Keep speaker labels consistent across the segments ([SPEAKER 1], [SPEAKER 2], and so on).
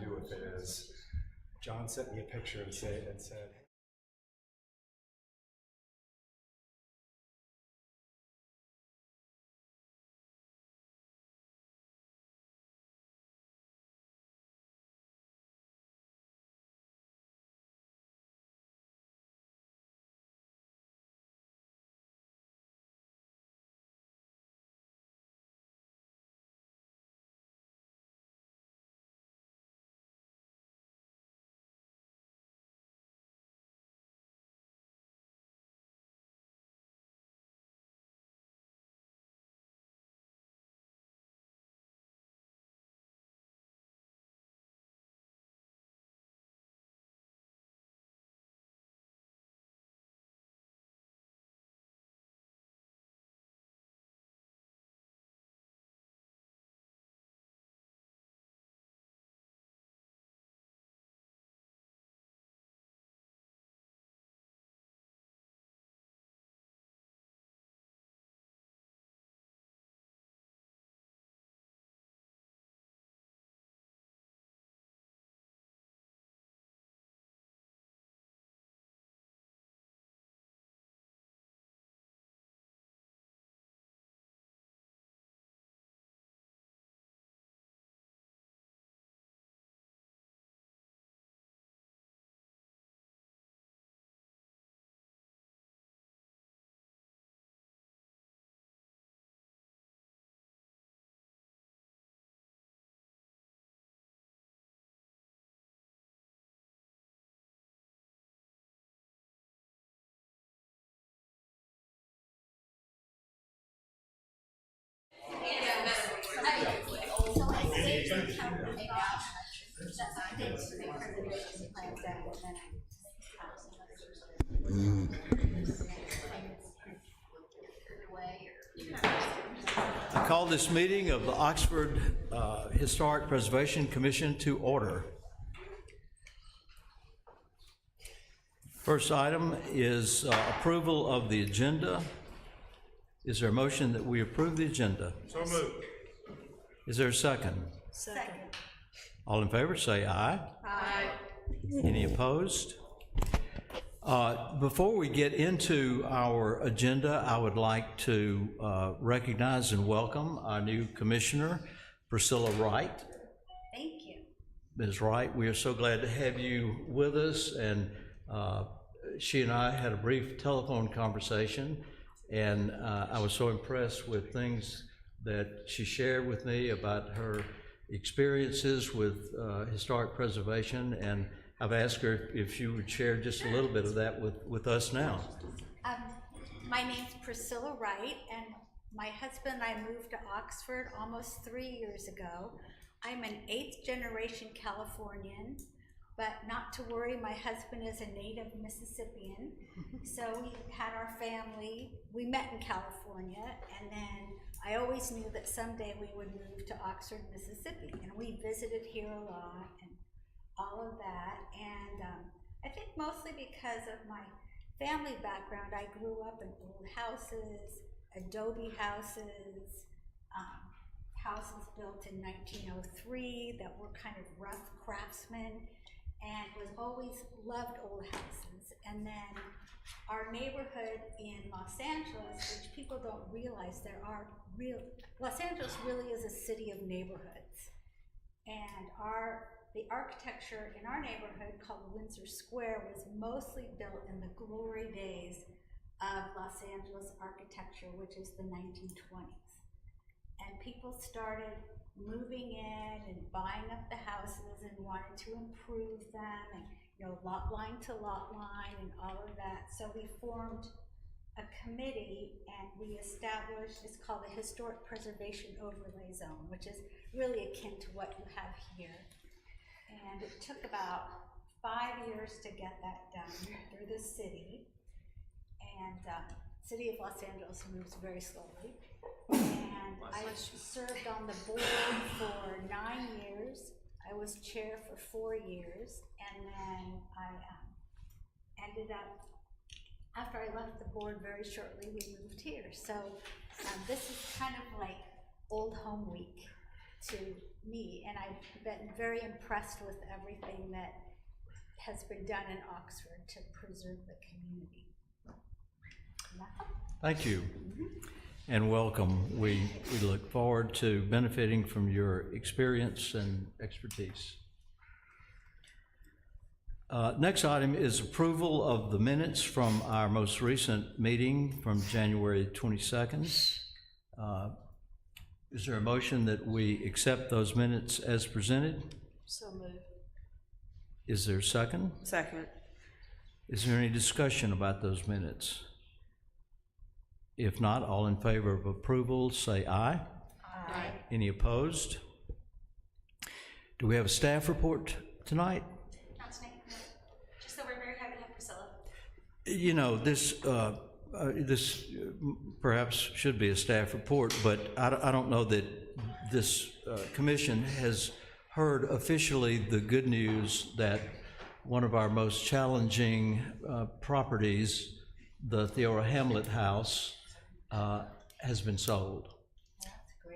[SPEAKER 1] to do with it is, John sent me a picture and said,
[SPEAKER 2] I call this meeting of the Oxford Historic Preservation Commission to order. First item is approval of the agenda. Is there a motion that we approve the agenda?
[SPEAKER 3] So moved.
[SPEAKER 2] Is there a second?
[SPEAKER 4] Second.
[SPEAKER 2] All in favor, say aye.
[SPEAKER 4] Aye.
[SPEAKER 2] Any opposed? Before we get into our agenda, I would like to recognize and welcome our new commissioner, Priscilla Wright.
[SPEAKER 4] Thank you.
[SPEAKER 2] Ms. Wright, we are so glad to have you with us, and she and I had a brief telephone conversation, and I was so impressed with things that she shared with me about her experiences with historic preservation, and I've asked her if she would share just a little bit of that with us now.
[SPEAKER 4] My name's Priscilla Wright, and my husband and I moved to Oxford almost 3 years ago. I'm an 8th generation Californian, but not to worry, my husband is a native Mississippian. So we had our family, we met in California, and then I always knew that someday we would move to Oxford, Mississippi, and we visited here a lot and all of that. And I think mostly because of my family background, I grew up in old houses, adobe houses, houses built in 1903 that were kind of rough craftsmen, and was always loved old houses. And then our neighborhood in Los Angeles, which people don't realize, Los Angeles really is a city of neighborhoods. And the architecture in our neighborhood, called Windsor Square, was mostly built in the glory days of Los Angeles architecture, which is the 1920s. And people started moving in and buying up the houses and wanted to improve them, and lot line to lot line and all of that. So we formed a committee, and we established, it's called the Historic Preservation Overlay Zone, which is really akin to what you have here. And it took about 5 years to get that done through the city. And city of Los Angeles moves very slowly. And I served on the board for 9 years. I was chair for 4 years, and then I ended up, after I left the board very shortly, we moved here. So this is kind of like Old Home Week. to me, and I've been very impressed with everything that has been done in Oxford to preserve the community.
[SPEAKER 2] Thank you, and welcome. We look forward to benefiting from your experience and expertise. Next item is approval of the minutes from our most recent meeting from January 22nd. Is there a motion that we accept those minutes as presented?
[SPEAKER 3] So moved.
[SPEAKER 2] Is there a second?
[SPEAKER 3] Second.
[SPEAKER 2] Is there any discussion about those minutes? If not, all in favor of approval, say aye.
[SPEAKER 3] Aye.
[SPEAKER 2] Any opposed? Do we have a staff report tonight?
[SPEAKER 5] Not tonight, no. Just that we're very happy to have Priscilla.
[SPEAKER 2] You know, this perhaps should be a staff report, but I don't know that this commission has heard officially the good news that one of our most challenging properties, the Theora Hamlet House, has been sold.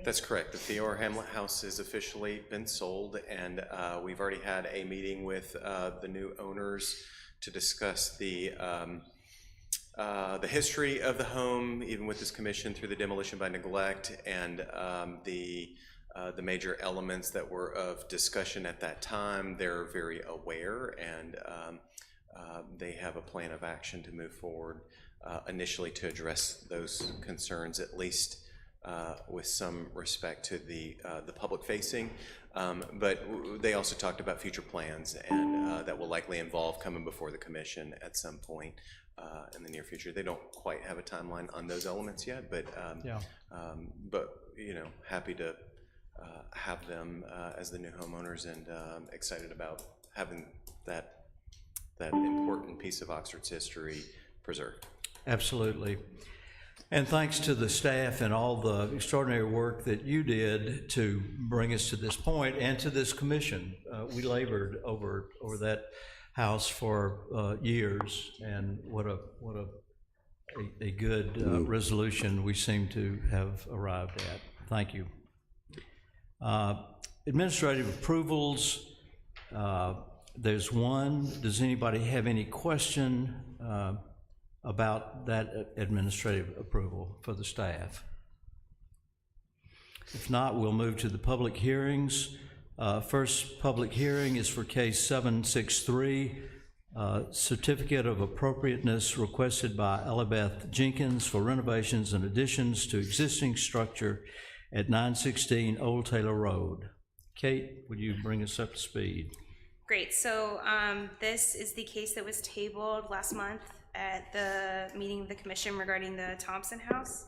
[SPEAKER 6] That's correct. The Theora Hamlet House has officially been sold, and we've already had a meeting with the new owners to discuss the history of the home, even with this commission, through the demolition by neglect, and the major elements that were of discussion at that time. They're very aware, and they have a plan of action to move forward initially to address those concerns, at least with some respect to the public facing. But they also talked about future plans, and that will likely involve coming before the commission at some point in the near future. They don't quite have a timeline on those elements yet, but you know, happy to have them as the new homeowners, and excited about having that important piece of Oxford's history preserved.
[SPEAKER 2] Absolutely. And thanks to the staff and all the extraordinary work that you did to bring us to this point, and to this commission. We labored over that house for years, and what a good resolution we seem to have arrived at. Thank you. Administrative approvals, there's one. Does anybody have any question about that administrative approval for the staff? If not, we'll move to the public hearings. First public hearing is for case 763, certificate of appropriateness requested by Elibeth Jenkins for renovations and additions to existing structure at 916 Old Taylor Road. Kate, would you bring us up to speed?
[SPEAKER 5] Great, so this is the case that was tabled last month at the meeting of the commission regarding the Thompson House.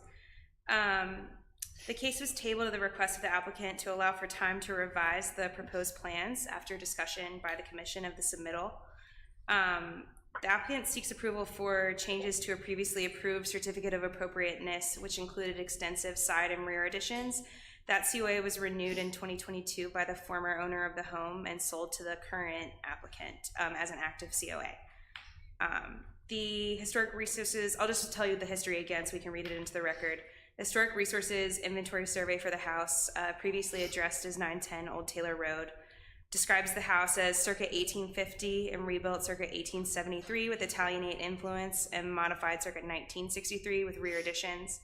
[SPEAKER 5] The case was tabled at the request of the applicant to allow for time to revise the proposed plans after discussion by the commission of the submittal. The applicant seeks approval for changes to a previously approved certificate of appropriateness, which included extensive side and rear additions. That COA was renewed in 2022 by the former owner of the home and sold to the current applicant as an active COA. The Historic Resources, I'll just tell you the history again so we can read it into the record. Historic Resources Inventory Survey for the house, previously addressed as 910 Old Taylor Road, describes the house as circa 1850 and rebuilt circa 1873 with Italianate influence, and modified circa 1963 with rear additions.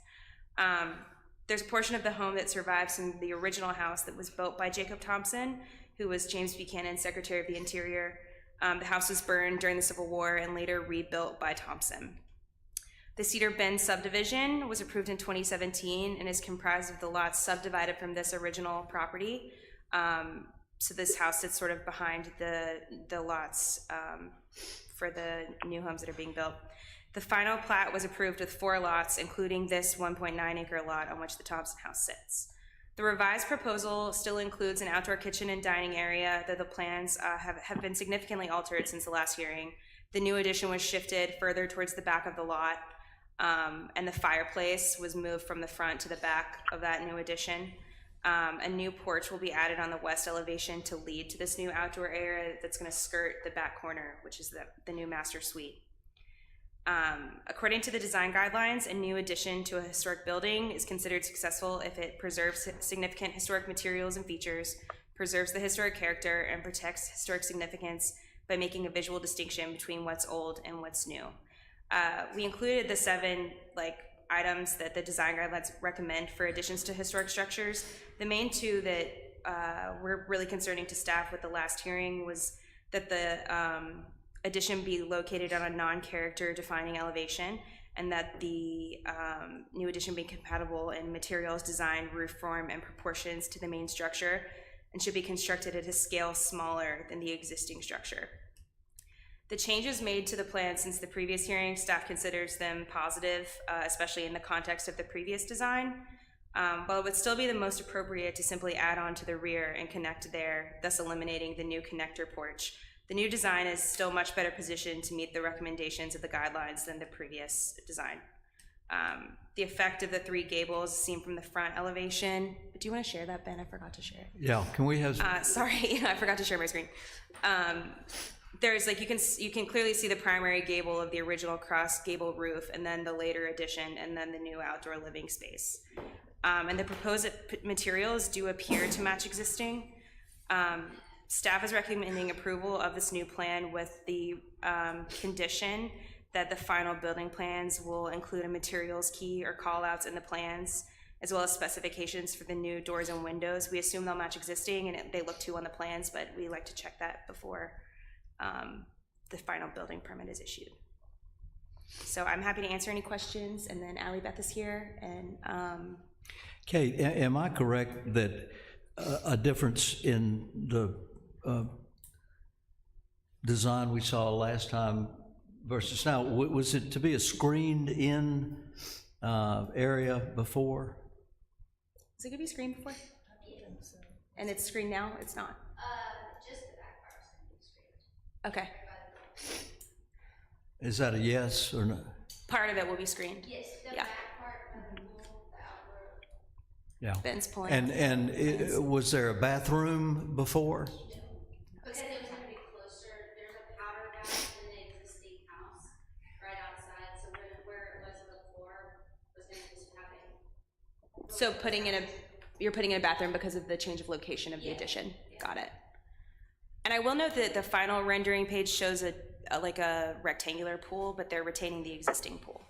[SPEAKER 5] There's a portion of the home that survives from the original house that was built by Jacob Thompson, who was James Buchanan, Secretary of the Interior. The house was burned during the Civil War and later rebuilt by Thompson. The Cedar Bend subdivision was approved in 2017 and is comprised of the lots subdivided from this original property. So this house sits sort of behind the lots for the new homes that are being built. The final plat was approved with 4 lots, including this 1.9 acre lot on which the Thompson house sits. The revised proposal still includes an outdoor kitchen and dining area, though the plans have been significantly altered since the last hearing. The new addition was shifted further towards the back of the lot, and the fireplace was moved from the front to the back of that new addition. A new porch will be added on the west elevation to lead to this new outdoor area that's going to skirt the back corner, which is the new master suite. According to the design guidelines, a new addition to a historic building is considered successful if it preserves significant historic materials and features, preserves the historic character, and protects historic significance by making a visual distinction between what's old and what's new. We included the 7 items that the design guidelines recommend for additions to historic structures. The main 2 that were really concerning to staff with the last hearing was that the addition be located on a non-character defining elevation, and that the new addition be compatible in materials, design, roof form, and proportions to the main structure, and should be constructed at a scale smaller than the existing structure. The changes made to the plan since the previous hearing, staff considers them positive, especially in the context of the previous design. While it would still be the most appropriate to simply add on to the rear and connect there, thus eliminating the new connector porch, the new design is still much better positioned to meet the recommendations of the guidelines than the previous design. The effect of the 3 gables seen from the front elevation. Do you want to share that, Ben? I forgot to share.
[SPEAKER 2] Yeah, can we have?
[SPEAKER 5] Sorry, I forgot to share my screen. There's you can clearly see the primary gable of the original cross gable roof, and then the later addition, and then the new outdoor living space. And the proposed materials do appear to match existing. Staff is recommending approval of this new plan with the condition that the final building plans will include a materials key or call-outs in the plans, as well as specifications for the new doors and windows. We assume they'll match existing, and they look to on the plans, but we like to check that before the final building permit is issued. So I'm happy to answer any questions, and then Ally Beth is here. And
[SPEAKER 2] Kate, am I correct that a difference in the design we saw last time versus now, was it to be a screened-in area before?
[SPEAKER 5] is it gonna be screened before? And it's screened now? It's not?
[SPEAKER 3] Just the back part is going to be screened.
[SPEAKER 5] Okay.
[SPEAKER 2] Is that a yes or no?
[SPEAKER 5] Part of it will be screened.
[SPEAKER 3] Yes, the
[SPEAKER 5] Yeah.
[SPEAKER 3] back part of the pool, the outdoor.
[SPEAKER 2] Yeah.
[SPEAKER 5] Ben's pulling.
[SPEAKER 2] And was there a bathroom before?
[SPEAKER 3] Because it was going to be closer, there's a powder bath in the existing house right outside, so where it was before was going to just have a.
[SPEAKER 5] So you're putting in a bathroom because of the change of location of the addition. Got it. And I will note that the final rendering page shows a rectangular pool, but they're retaining the existing pool.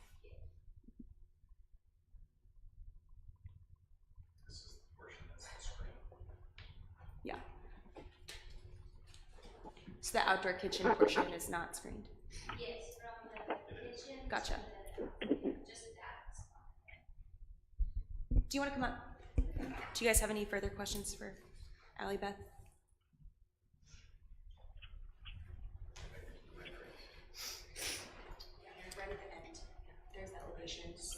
[SPEAKER 5] Yeah. So the outdoor kitchen portion is not screened.
[SPEAKER 3] Yes, from the kitchen.
[SPEAKER 5] Gotcha.
[SPEAKER 3] Just that spot.
[SPEAKER 5] Do you want to come up? Do you guys have any further questions for Ally Beth? Right at the end. There's the elevations.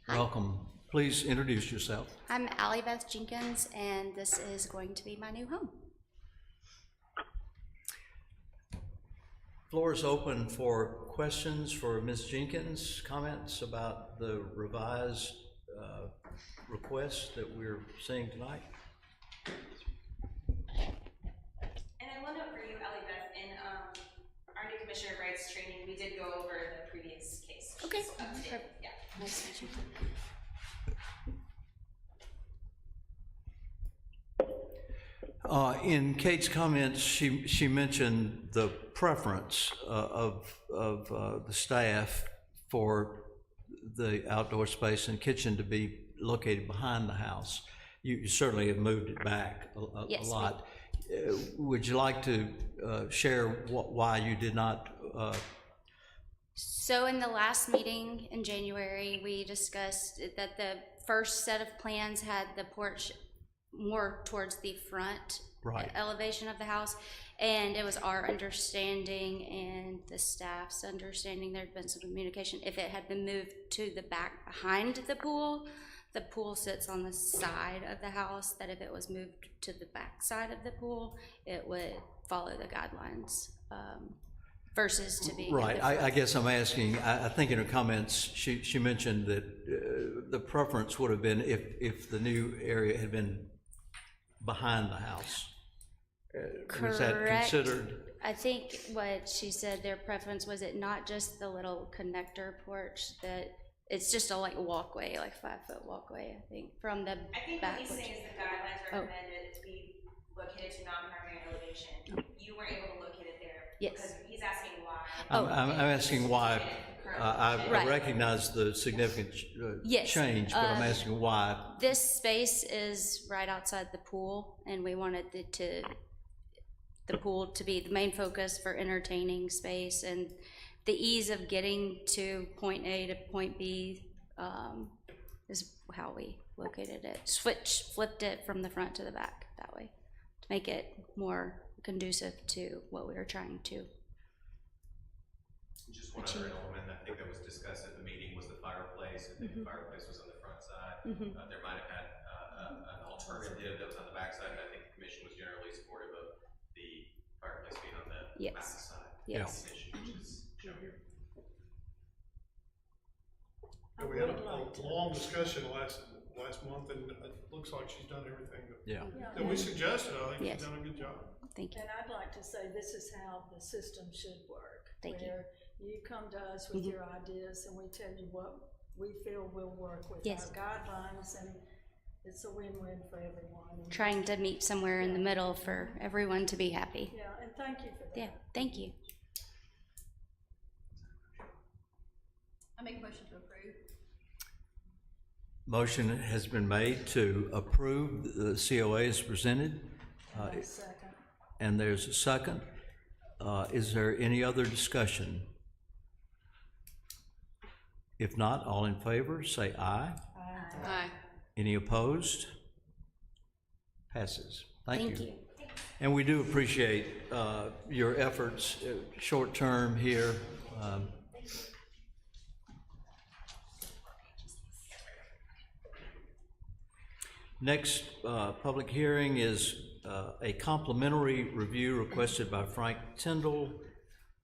[SPEAKER 2] Welcome. Please introduce yourself.
[SPEAKER 3] I'm Ally Beth Jenkins, and this is going to be my new home.
[SPEAKER 2] Floor is open for questions for Ms. Jenkins, comments about the revised request that we're seeing tonight.
[SPEAKER 5] And I will note for you, Ally Beth, in our new Commissioner Rights training, we did go over the previous case. which
[SPEAKER 3] Okay.
[SPEAKER 5] is up to date. Yeah.
[SPEAKER 3] Nice to meet you.
[SPEAKER 2] In Kate's comments, she mentioned the preference of the staff for the outdoor space and kitchen to be located behind the house. You certainly have moved it back a
[SPEAKER 3] Yes,
[SPEAKER 2] lot. Would you like to share why you did not?
[SPEAKER 3] So in the last meeting in January, we discussed that the first set of plans had the porch more towards the front
[SPEAKER 2] Right.
[SPEAKER 3] elevation of the house, and it was our understanding and the staff's understanding, there'd been some communication, if it had been moved to the back behind the pool sits on the side of the house, that if it was moved to the back side of the pool, it would follow the guidelines, versus to be in the
[SPEAKER 2] Right,
[SPEAKER 3] front.
[SPEAKER 2] I guess I'm asking, I think in her comments, she mentioned that the preference would have been if the new area had been behind the house. Was that
[SPEAKER 3] Correct.
[SPEAKER 2] considered?
[SPEAKER 3] I think what she said, their preference was it not just the little connector porch, that it's just a like walkway, like 5-foot walkway, I think, from the
[SPEAKER 5] I think
[SPEAKER 3] back
[SPEAKER 5] what he's
[SPEAKER 3] porch.
[SPEAKER 5] saying is the guidelines
[SPEAKER 3] Oh.
[SPEAKER 5] recommended it to be located to non-primary elevation. You weren't able to locate it there.
[SPEAKER 3] Yes.
[SPEAKER 5] Because he's asking why.
[SPEAKER 2] I'm asking why. I
[SPEAKER 3] Right.
[SPEAKER 2] recognize the significant
[SPEAKER 3] Yes,
[SPEAKER 2] change, but I'm asking why.
[SPEAKER 3] This space is right outside the pool, and we wanted the pool to be the main focus for entertaining space, and the ease of getting to point A to point B is how we located it. Flipped it from the front to the back that way, to make it more conducive to what we were trying to.
[SPEAKER 7] Just one other element, I think that was discussed at the meeting, was the fireplace. I think the fireplace was on the front side. There might have had an alternative that was on the back side, but I think the commission was generally supportive of the fireplace being on the
[SPEAKER 3] Yes.
[SPEAKER 7] back side.
[SPEAKER 3] Yes.
[SPEAKER 7] Which is shown here.
[SPEAKER 8] Yeah, we had a long discussion last month, and it looks like she's done everything
[SPEAKER 2] Yeah.
[SPEAKER 8] that we suggested. I think
[SPEAKER 3] Yes.
[SPEAKER 8] she's done a good job.
[SPEAKER 3] Thank you.
[SPEAKER 9] And I'd like to say this is how the system should work.
[SPEAKER 3] Thank you.
[SPEAKER 9] Where you come to us with your ideas and we tell you what we feel will work with
[SPEAKER 3] Yes.
[SPEAKER 9] our guidelines, and it's a win-win for everyone. And-
[SPEAKER 3] Trying to meet somewhere in the middle for everyone to be happy.
[SPEAKER 9] Yeah, and thank you for that.
[SPEAKER 3] Yeah, thank you.
[SPEAKER 10] I make a motion to approve.
[SPEAKER 2] Motion has been made to approve the COA as presented,
[SPEAKER 9] Second.
[SPEAKER 2] and there's a second. Is there any other discussion? If not, all in favor, say aye.
[SPEAKER 10] Aye.
[SPEAKER 2] Any opposed? Passes.
[SPEAKER 3] Thank you.
[SPEAKER 2] And we do appreciate your efforts, short-term here. Next public hearing is a complimentary review requested by Frank Tyndall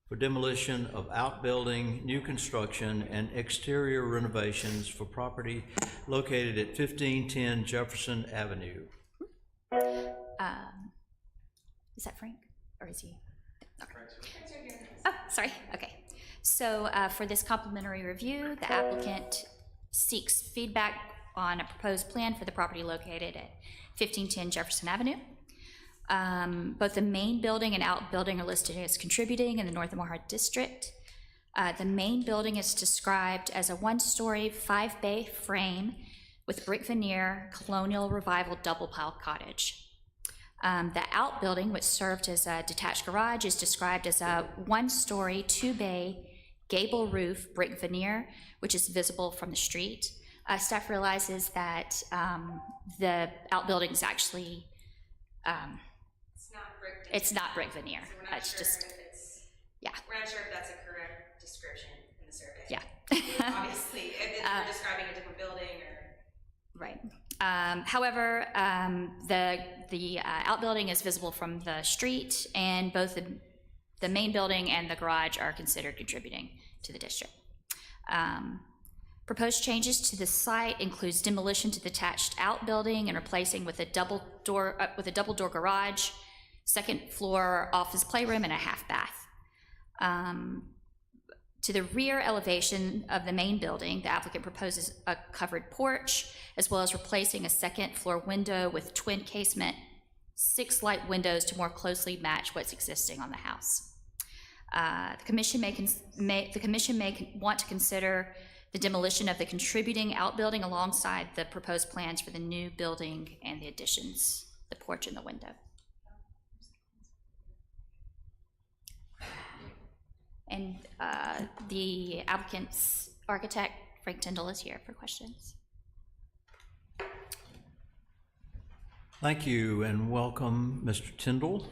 [SPEAKER 2] for demolition of outbuilding, new construction, and exterior renovations for property located at 1510 Jefferson Avenue.
[SPEAKER 11] Is that Frank, or is he? Oh, sorry, okay. So for this complimentary review, the applicant seeks feedback on a proposed plan for the property located at 1510 Jefferson Avenue. Both the main building and outbuilding are listed as contributing in the North Omaha District. The main building is described as a one-story, 5-bay frame with brick veneer, colonial revival double-pile cottage. The outbuilding, which served as a detached garage, is described as a one-story, 2-bay, gable roof brick veneer, which is visible from the street. Staff realizes that the outbuilding is actually,
[SPEAKER 5] It's not brick.
[SPEAKER 11] it's not brick veneer.
[SPEAKER 5] So we're not
[SPEAKER 11] It's
[SPEAKER 5] sure
[SPEAKER 11] just,
[SPEAKER 5] if it's,
[SPEAKER 11] yeah,
[SPEAKER 5] we're not sure if that's a correct description in the survey.
[SPEAKER 11] yeah.
[SPEAKER 5] Obviously, if we're describing a different building or.
[SPEAKER 11] Right. However, the outbuilding is visible from the street, and both the main building and the garage are considered contributing to the district. Proposed changes to the site includes demolition to the attached outbuilding and replacing with a double door garage, second floor office playroom, and a half bath. To the rear elevation of the main building, the applicant proposes a covered porch, as well as replacing a second floor window with twin casement, 6 light windows to more closely match what's existing on the house. The commission may want to consider the demolition of the contributing outbuilding alongside the proposed plans for the new building and the additions, the porch and the window. And the applicant's architect, Frank Tyndall, is here for questions.
[SPEAKER 2] Thank you and welcome, Mr. Tyndall.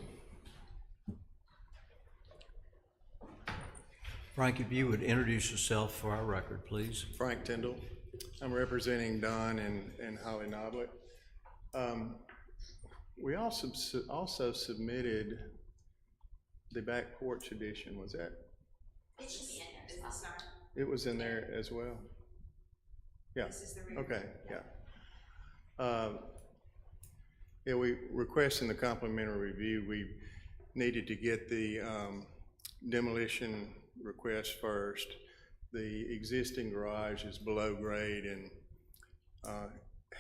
[SPEAKER 2] Frank, if you would introduce yourself for our record, please.
[SPEAKER 12] Frank Tyndall. I'm representing Don and Holly Noblet. We also submitted the back porch addition. Was that?
[SPEAKER 5] It should be in there, is this not?
[SPEAKER 12] It was in there as well? Yeah,
[SPEAKER 5] This is the rear.
[SPEAKER 12] okay, yeah. Yeah, we requesting the complimentary review. We needed to get the demolition request first. The existing garage is below grade and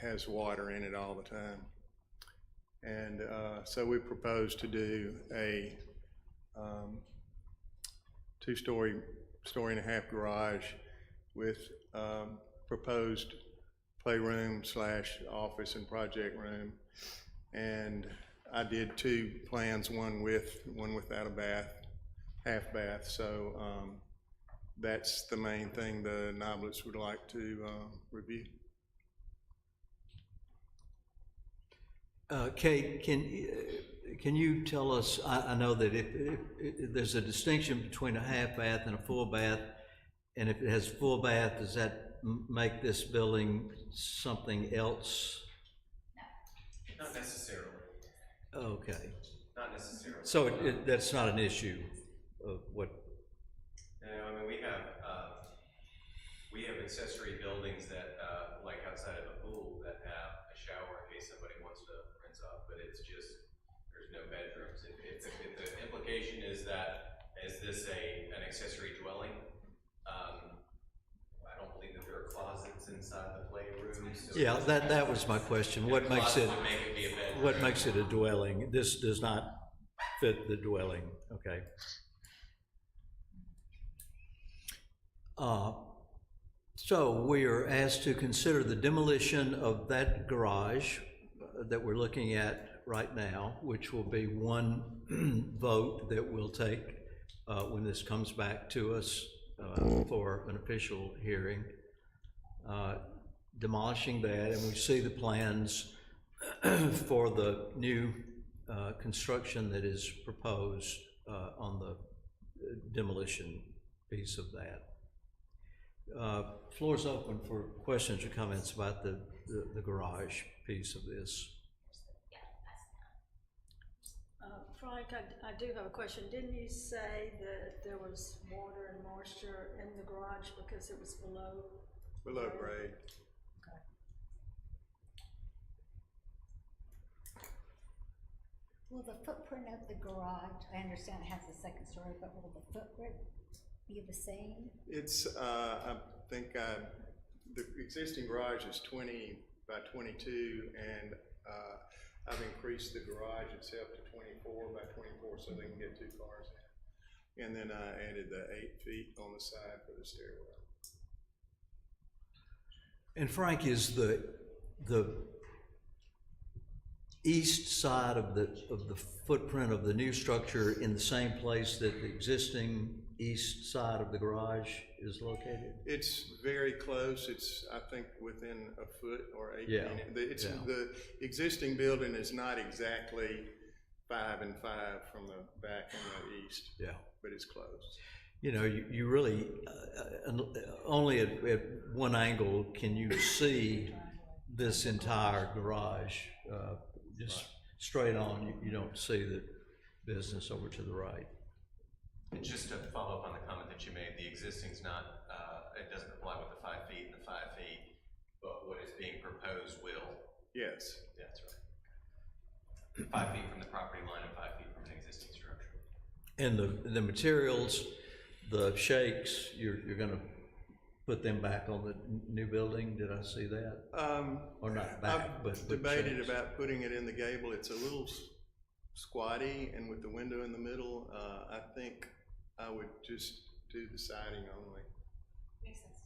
[SPEAKER 12] has water in it all the time. And so we propose to do a story and a half garage with proposed playroom / office and project room. And I did 2 plans, one without a bath, half bath. So that's the main thing the Noblets would like to review.
[SPEAKER 2] Kate, can you tell us, I know that if there's a distinction between a half bath and a full bath, and if it has full bath, does that make this building something else?
[SPEAKER 7] Not necessarily,
[SPEAKER 2] Okay,
[SPEAKER 7] not necessarily.
[SPEAKER 2] so that's not an issue of what,
[SPEAKER 7] No, I mean, we have accessory buildings that, like outside of a pool, that have a shower in case somebody wants to rinse off, but it's just, there's no bedrooms. If the implication is that, is this an accessory dwelling? I don't believe that there are closets inside the playroom, so.
[SPEAKER 2] yeah, that was my question. What makes it,
[SPEAKER 7] Closet would make it be a bedroom.
[SPEAKER 2] what makes it a dwelling? This does not fit the dwelling, okay. So we are asked to consider the demolition of that garage that we're looking at right now, which will be one vote that we'll take when this comes back to us for an official hearing. Demolishing that, and we see the plans for the new construction that is proposed on the demolition piece of that. Floor's open for questions or comments about the garage piece of this.
[SPEAKER 9] Frank, I do have a question. Didn't you say that there was water and moisture in the garage because it was below?
[SPEAKER 12] Below grade.
[SPEAKER 9] Okay.
[SPEAKER 4] Will the footprint of the garage, I understand it has a second story, but will the footprint be the same?
[SPEAKER 12] It's, I think the existing garage is 20 by 22, and I've increased the garage itself to 24 by 24 so they can get 2 cars in. And then I added the 8 feet on the side for the stairwell.
[SPEAKER 2] And Frank, is the east side of the footprint of the new structure in the same place that the existing east side of the garage is located?
[SPEAKER 12] It's very close. It's, I think, within a foot or 18.
[SPEAKER 2] Yeah,
[SPEAKER 12] The existing building is not exactly 5 and 5 from the back and the east.
[SPEAKER 2] Yeah.
[SPEAKER 12] But it's close.
[SPEAKER 2] You know, you really, only at one angle can you see this entire garage. Just straight on, you don't see the business over to the right.
[SPEAKER 7] And just to follow up on the comment that you made, the existing's not, it doesn't comply with the 5 feet and the 5 feet, but what is being proposed will.
[SPEAKER 12] Yes.
[SPEAKER 7] That's right. 5 feet from the property line and 5 feet from an existing structure.
[SPEAKER 2] And the materials, the shakes, you're gonna put them back on the new building? Did I see that? Or not back, but
[SPEAKER 12] Debated
[SPEAKER 2] shakes.
[SPEAKER 12] about putting it in the gable. It's a little squatty, and with the window in the middle, I think I would just do the siding only.
[SPEAKER 5] Makes sense.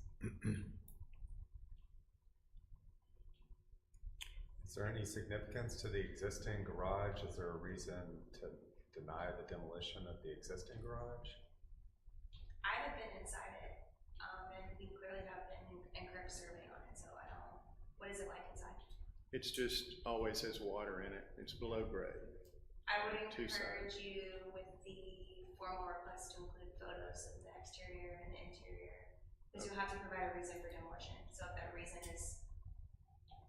[SPEAKER 1] Is there any significance to the existing garage? Is there a reason to deny the demolition of the existing garage?
[SPEAKER 5] I haven't been inside it, and we clearly have an incorrect survey on it, so I don't, what is it like inside?
[SPEAKER 12] It's just always has water in it. It's below grade.
[SPEAKER 5] I would
[SPEAKER 12] 2
[SPEAKER 5] encourage
[SPEAKER 12] sides.
[SPEAKER 5] you with the formal request to include photos of the exterior and the interior, because you'll have to provide a reason for demolition. So if that reason is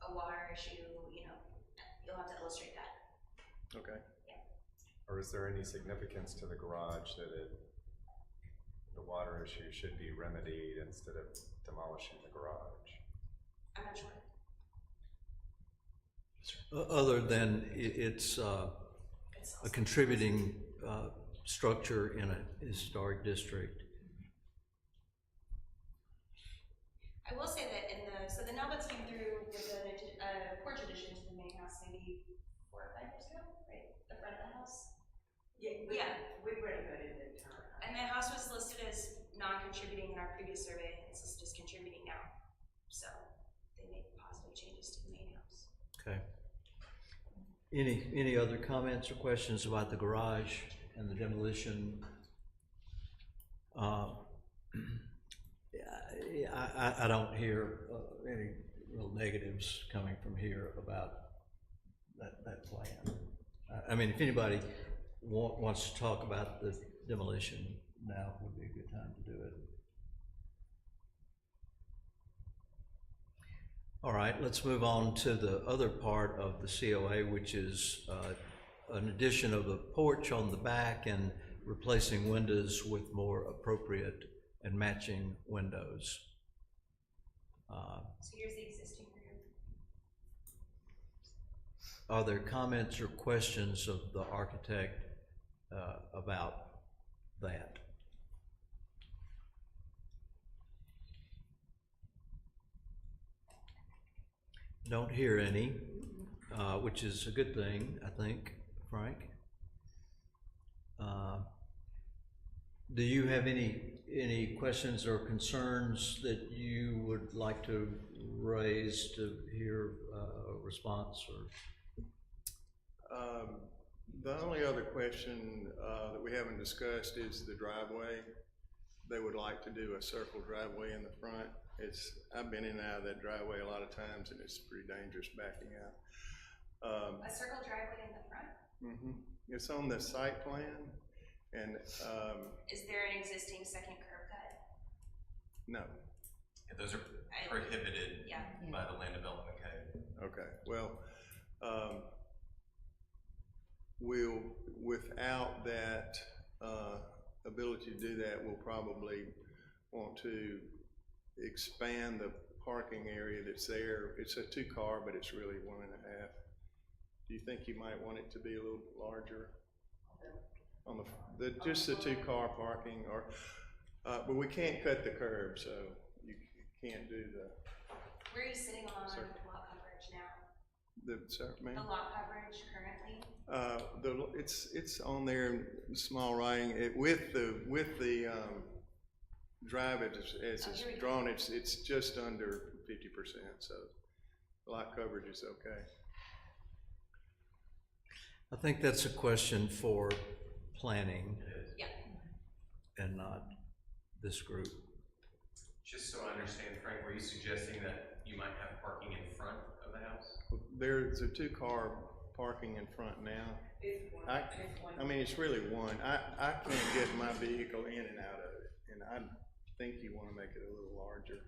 [SPEAKER 5] a water issue, you know, you'll have to illustrate that.
[SPEAKER 12] Okay.
[SPEAKER 1] Or is there any significance to the garage that the water issue should be remedied instead of demolishing the garage?
[SPEAKER 5] I'm not sure.
[SPEAKER 2] Other than it's a contributing structure in a historic district.
[SPEAKER 5] I will say that so the Nelbets came through with a porch addition to the main house maybe 4 or 5 years ago, right? The front of the house? Yeah. We renovated the entire house. And the house was listed as non-contributing in our previous survey, it's listed as contributing now. So they made positive changes to the main house.
[SPEAKER 2] Okay. Any other comments or questions about the garage and the demolition? I don't hear any real negatives coming from here about that plan. I mean, if anybody wants to talk about the demolition, now would be a good time to do it. All right, let's move on to the other part of the COA, which is an addition of a porch on the back and replacing windows with more appropriate and matching windows.
[SPEAKER 5] So here's the existing rear.
[SPEAKER 2] Are there comments or questions of the architect about that? Don't hear any, which is a good thing, I think, Frank. Do you have any questions or concerns that you would like to raise to hear a response or?
[SPEAKER 12] The only other question that we haven't discussed is the driveway. They would like to do a circle driveway in the front. I've been in and out of that driveway a lot of times, and it's pretty dangerous backing out.
[SPEAKER 5] A circle driveway in the front?
[SPEAKER 12] Mm-hmm. It's on the site plan, and
[SPEAKER 5] Is there an existing second curb cut?
[SPEAKER 12] no.
[SPEAKER 7] Yeah, those are prohibited
[SPEAKER 5] Yeah.
[SPEAKER 7] by the land development code.
[SPEAKER 12] Okay, well, without that ability to do that, we'll probably want to expand the parking area that's there. It's a 2-car, but it's really 1.5. Do you think you might want it to be a little larger? On just the 2-car parking, or but we can't cut the curb, so you can't do the.
[SPEAKER 5] Where are you sitting on lot coverage now?
[SPEAKER 12] Ma'am?
[SPEAKER 5] The lot coverage currently?
[SPEAKER 12] It's on there in small writing. With the drive as it's drawn, it's just under 50%. So lot coverage is okay.
[SPEAKER 2] I think that's a question for planning.
[SPEAKER 5] Yeah.
[SPEAKER 2] And not this group.
[SPEAKER 7] Just so I understand, Frank, were you suggesting that you might have parking in front of the house?
[SPEAKER 12] There's a 2-car parking in front now. I mean, it's really one. I can't get my vehicle in and out of it, and I think you want to make it a little larger.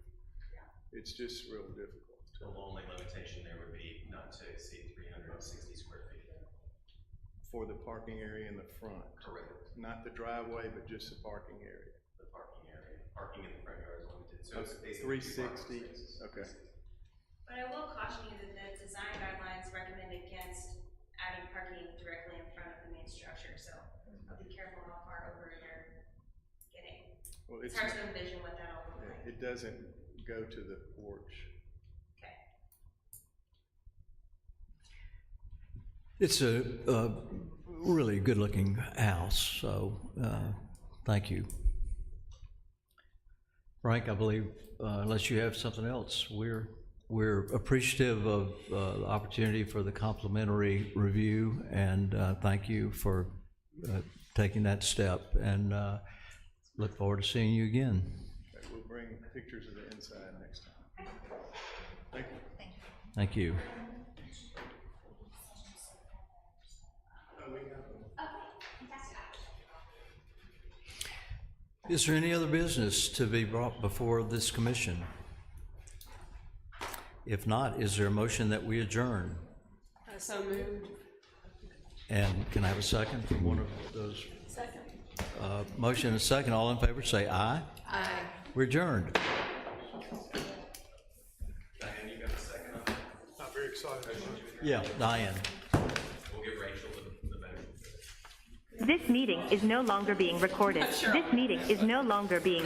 [SPEAKER 12] It's just real difficult.
[SPEAKER 7] The only limitation there would be not to exceed 360 square feet.
[SPEAKER 12] For the parking area in the front.
[SPEAKER 7] Correct.
[SPEAKER 12] Not the driveway, but just the parking area.
[SPEAKER 7] The parking area. Parking in the front yard is limited, so it's
[SPEAKER 12] Okay,
[SPEAKER 7] basically
[SPEAKER 12] 360, okay.
[SPEAKER 5] But I will caution you that the design guidelines recommend against adding parking directly in front of the main structure, so I'll be careful how far over you're getting.
[SPEAKER 12] Well,
[SPEAKER 5] It's hard to envision what that'll look like.
[SPEAKER 12] It doesn't go to the porch.
[SPEAKER 5] Okay.
[SPEAKER 2] It's a really good-looking house, so thank you. Frank, I believe, unless you have something else, we're appreciative of the opportunity for the complimentary review, and thank you for taking that step, and look forward to seeing you again.
[SPEAKER 12] Okay, we'll bring pictures of the inside next time. Thank you.
[SPEAKER 2] Thank you. Is there any other business to be brought before this commission? If not, is there a motion that we adjourn?
[SPEAKER 9] So moved.
[SPEAKER 2] And can I have a second from one of those?
[SPEAKER 9] Second.
[SPEAKER 2] Motion and a second. All in favor say aye.
[SPEAKER 9] Aye.
[SPEAKER 2] We're adjourned.
[SPEAKER 7] Diane, you got a second on that?
[SPEAKER 8] Not very excited.
[SPEAKER 2] Yeah, Diane.
[SPEAKER 7] We'll give Rachel the benefit.
[SPEAKER 13] This meeting is no longer being recorded. This meeting is no longer being